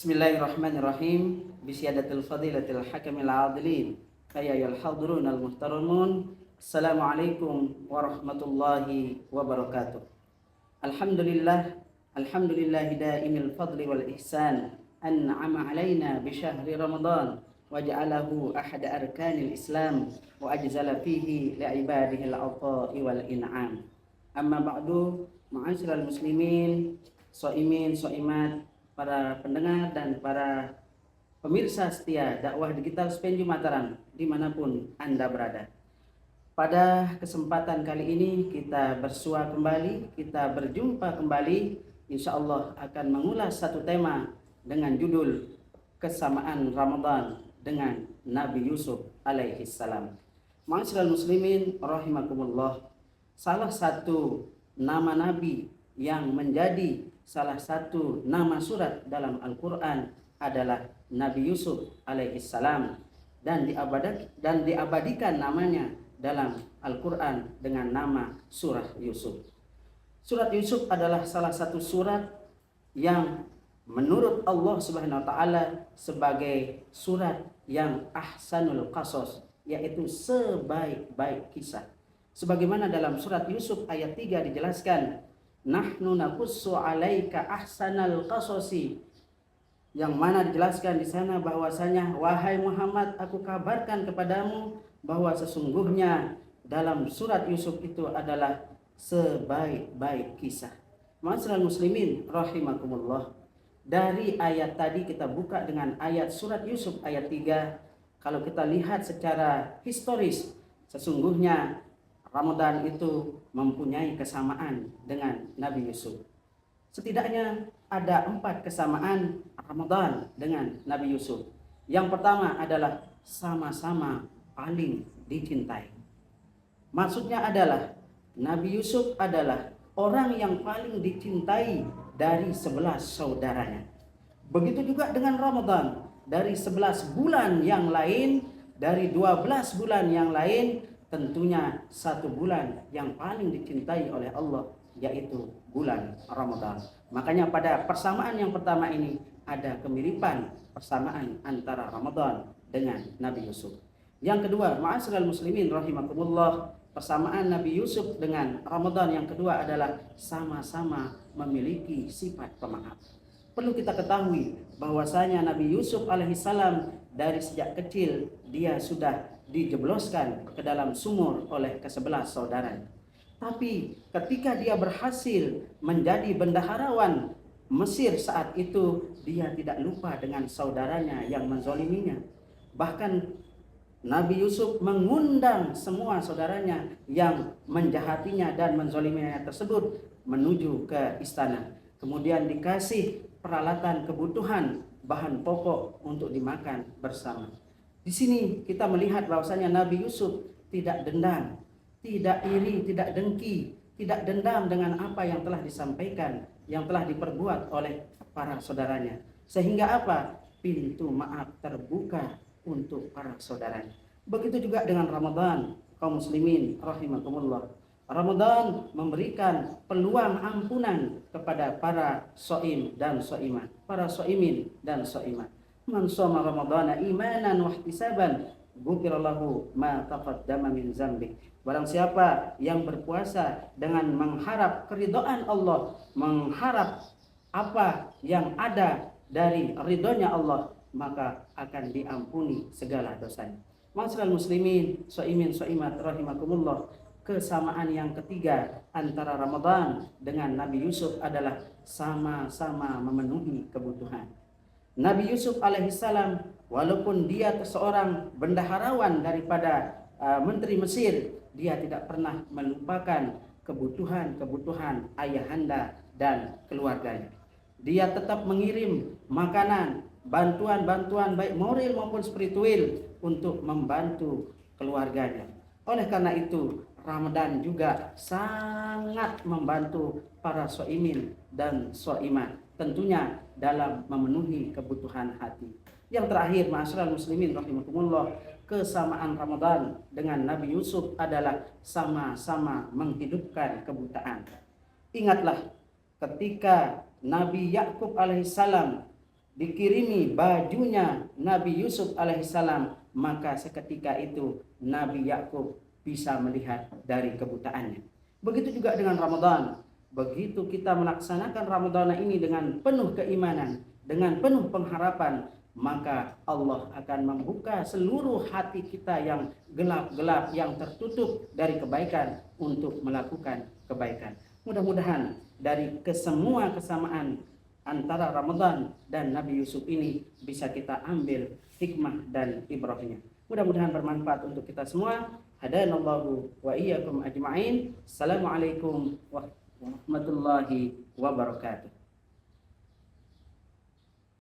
Bismillahirrahmanirrahim. Bisyadatil fadilatil hakamil adilin. Ayyuhal hadirun al muhtaramun. Assalamualaikum warahmatullahi wabarakatuh. Alhamdulillah. Alhamdulillahi daimil fadli wal ihsan. An'ama alaina bi syahri Ramadan wa ja'alahu ahada arkanil Islam wa ajzala fihi li ibadihi al-'ata'i wal in'am. Amma ba'du, ma'asyiral muslimin, shaimin, shaimat, para pendengar dan para pemirsa setia dakwah digital Spenju Mataram dimanapun Anda berada. Pada kesempatan kali ini kita bersua kembali, kita berjumpa kembali, insya Allah akan mengulas satu tema dengan judul kesamaan Ramadan dengan Nabi Yusuf alaihi salam. Ma'asyiral muslimin rahimakumullah, salah satu nama Nabi yang menjadi salah satu nama surat dalam Al-Quran adalah Nabi Yusuf alaihi salam, dan diabadikan namanya dalam Al-Quran dengan nama surah Yusuf. Surat Yusuf adalah salah satu surat yang menurut Allah Subhanahu wa taala sebagai surat yang ahsanul qasas, yaitu sebaik-baik kisah. Sebagaimana dalam surat Yusuf ayat 3 dijelaskan, nahnu naqussu 'alaika ahsanal qasasi, yang mana dijelaskan di sana bahwasanya wahai Muhammad, aku kabarkan kepadamu bahwa sesungguhnya dalam surat Yusuf itu adalah sebaik-baik kisah. Ma'asyiral muslimin rahimakumullah, dari ayat tadi kita buka dengan ayat surat Yusuf ayat 3. Kalau kita lihat secara historis, sesungguhnya Ramadan itu mempunyai kesamaan dengan Nabi Yusuf. Setidaknya ada 4 kesamaan Ramadan dengan Nabi Yusuf. Yang pertama adalah sama-sama paling dicintai. Maksudnya adalah Nabi Yusuf adalah orang yang paling dicintai dari 11 saudaranya. Begitu juga dengan Ramadan, dari 11 bulan yang lain, dari 12 bulan yang lain, tentunya satu bulan yang paling dicintai oleh Allah, yaitu bulan Ramadan. Makanya pada persamaan yang pertama ini ada kemiripan persamaan antara Ramadan dengan Nabi Yusuf. Yang kedua, ma'asyiral muslimin rahimakumullah, persamaan Nabi Yusuf dengan Ramadan yang kedua adalah sama-sama memiliki sifat pemaaf. Perlu kita ketahui bahwasanya Nabi Yusuf alaihissalam dari sejak kecil dia sudah dijebloskan ke dalam sumur oleh ke-11 saudaranya. Tapi ketika dia berhasil menjadi bendaharawan Mesir saat itu, dia tidak lupa dengan saudaranya yang menzoliminya. Bahkan Nabi Yusuf mengundang semua saudaranya yang menjahatinya dan menzoliminya tersebut menuju ke istana. Kemudian dikasih peralatan kebutuhan bahan pokok untuk dimakan bersama. Di sini kita melihat bahwasanya Nabi Yusuf tidak dendam, tidak iri, tidak dengki, tidak dendam dengan apa yang telah disampaikan, yang telah diperbuat oleh para saudaranya. Sehingga apa? Pintu maaf terbuka untuk para saudaranya. Begitu juga dengan Ramadan, kaum muslimin rahimakumullah. Ramadan memberikan peluang ampunan kepada para shaim dan shaimat, para shaimin dan shaimat. Man shoma ramadhana imanan wa ihtisaban ghufirallahu ma taqaddama min dzambi. Barang siapa yang berpuasa dengan mengharap keridhaan Allah, mengharap apa yang ada dari ridhonya Allah, maka akan diampuni segala dosanya. Ma'asyiral muslimin, shaimin, shaimat rahimakumullah, kesamaan yang ketiga antara Ramadan dengan Nabi Yusuf adalah sama-sama memenuhi kebutuhan. Nabi Yusuf alaihissalam, walaupun dia seorang bendaharawan daripada menteri Mesir, dia tidak pernah melupakan kebutuhan ayahanda dan keluarganya. Dia tetap mengirim makanan, bantuan baik moral maupun spiritual untuk membantu keluarganya. Oleh karena itu, Ramadan juga sangat membantu para shaimin dan shaimat, tentunya dalam memenuhi kebutuhan hati. Yang terakhir, ma'asyiral muslimin rahimakumullah, kesamaan Ramadan dengan Nabi Yusuf adalah sama-sama menghidupkan kebutaan. Ingatlah ketika Nabi Yakub alaihissalam dikirimi bajunya Nabi Yusuf alaihissalam, maka seketika itu Nabi Yakub bisa melihat dari kebutaannya. Begitu juga dengan Ramadan. Begitu kita melaksanakan Ramadan ini dengan penuh keimanan, dengan penuh pengharapan, maka Allah akan membuka seluruh hati kita yang gelap-gelap, yang tertutup dari kebaikan untuk melakukan kebaikan. Mudah-mudahan dari kesemua kesamaan antara Ramadan dan Nabi Yusuf ini bisa kita ambil hikmah dan ibrahnya. Mudah-mudahan bermanfaat untuk kita semua. Hadanallahu wa iyyakum ajma'in. Assalamualaikum warahmatullahi wabarakatuh.